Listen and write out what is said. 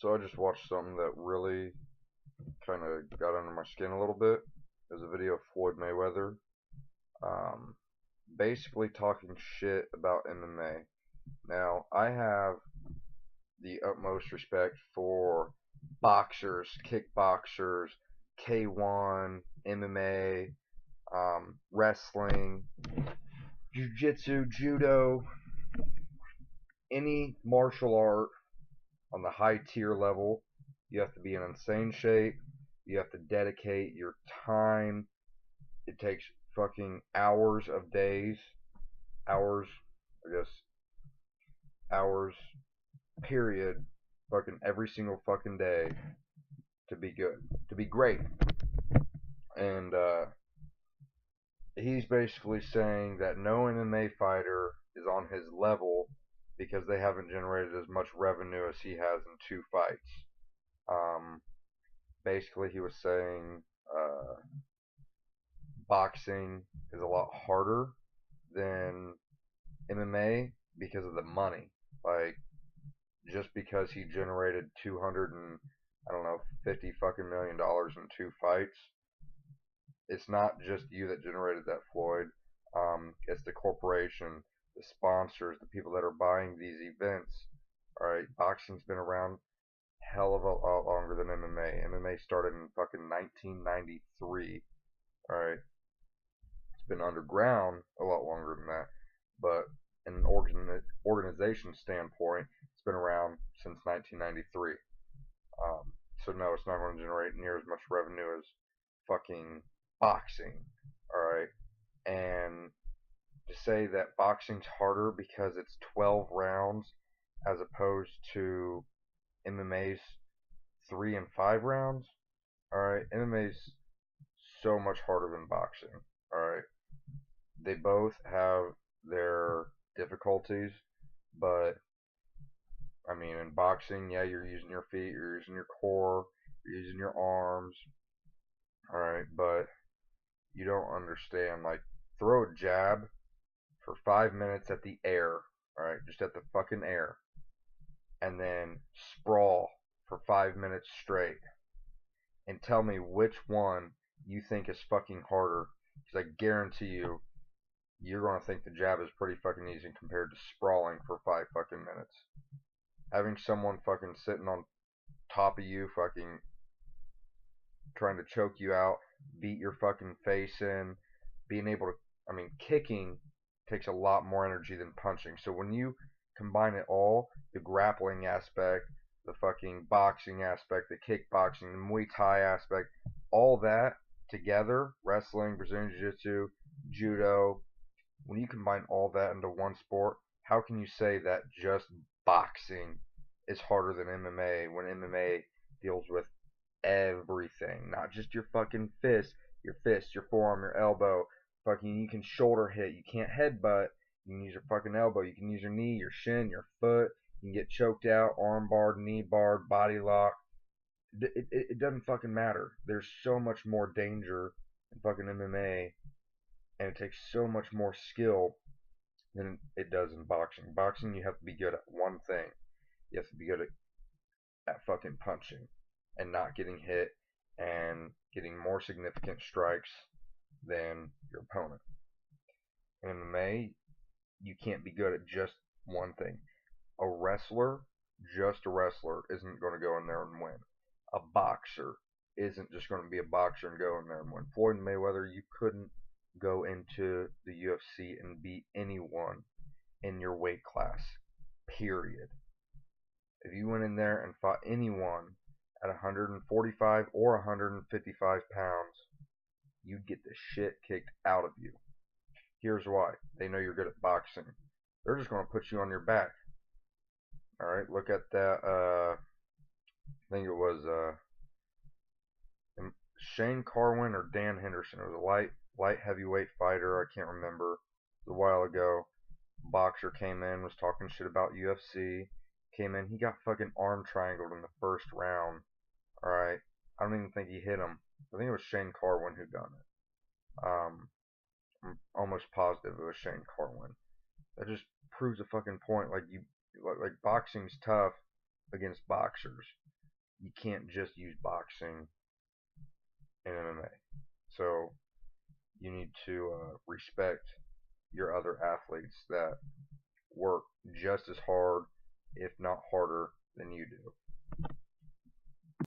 So I just watched something that really kind of got under my skin a little bit. It was a video of Floyd Mayweather, um, basically talking shit about MMA. Now, I have the utmost respect for boxers, kickboxers, K1, MMA, wrestling, jiu-jitsu, judo, any martial art on the high tier level. You have to be in insane shape. You have to dedicate your time. It takes fucking hours of days, hours, I guess, hours, period, fucking every single fucking day to be good, to be great. And he's basically saying that no MMA fighter is on his level because they haven't generated as much revenue as he has in two fights. Um, Basically, he was saying boxing is a lot harder than MMA because of the money. Like, just because he generated 200 and I don't know, 50 fucking $1 million in two fights, it's not just you that generated that, Floyd. It's the corporation, the sponsors, the people that are buying these events. All right, boxing's been around hell of a lot longer than MMA. MMA started in fucking 1993. All right, it's been underground a lot longer than that, but in an organization standpoint, it's been around since 1993. So no, it's not going to generate near as much revenue as fucking boxing. All right, and to say that boxing's harder because it's 12 rounds as opposed to MMA's 3 and 5 rounds. All right, MMA's so much harder than boxing. All right, they both have their difficulties, but I mean, in boxing, yeah, you're using your feet, you're using your core, you're using your arms. All right, but you don't understand. Like, throw a jab for 5 minutes at the air. All right, just at the fucking air, and then sprawl for 5 minutes straight, and tell me which one you think is fucking harder. Because I guarantee you're gonna think the jab is pretty fucking easy compared to sprawling for 5 fucking minutes. Having someone fucking sitting on top of you, fucking trying to choke you out, beat your fucking face in, being able to, I mean, kicking takes a lot more energy than punching. So when you combine it all, the grappling aspect, the fucking boxing aspect, the kickboxing, the Muay Thai aspect, all that together, wrestling, Brazilian Jiu-Jitsu, judo, when you combine all that into one sport, how can you say that just boxing is harder than MMA when MMA deals with everything, not just your fucking fist, your forearm, your elbow. Fucking, you can shoulder hit. You can't headbutt. You can use your fucking elbow. You can use your knee, your shin, your foot. You can get choked out, arm barred, knee barred, body lock. It doesn't fucking matter. There's so much more danger in fucking MMA, and it takes so much more skill than it does in boxing. Boxing, you have to be good at one thing. You have to be good at fucking punching and not getting hit and getting more significant strikes than your opponent. In MMA, you can't be good at just one thing. A wrestler, just a wrestler, isn't going to go in there and win. A boxer isn't just going to be a boxer and go in there and win. Floyd Mayweather, you couldn't go into the UFC and beat anyone in your weight class. Period. If you went in there and fought anyone at 145 or 155 pounds, you'd get the shit kicked out of you. Here's why. They know you're good at boxing. They're just going to put you on your back. Alright, look at that, I think it was Shane Carwin or Dan Henderson. It was a light heavyweight fighter. I can't remember. It was a while ago. Boxer came in, was talking shit about UFC. Came in, he got fucking arm triangled in the first round. Alright, I don't even think he hit him. I think it was Shane Carwin who done it. I'm almost positive it was Shane Carwin. That just proves a fucking point. Like boxing's tough, against boxers, you can't just use boxing in MMA. So you need to respect your other athletes that work just as hard, if not harder, than you do.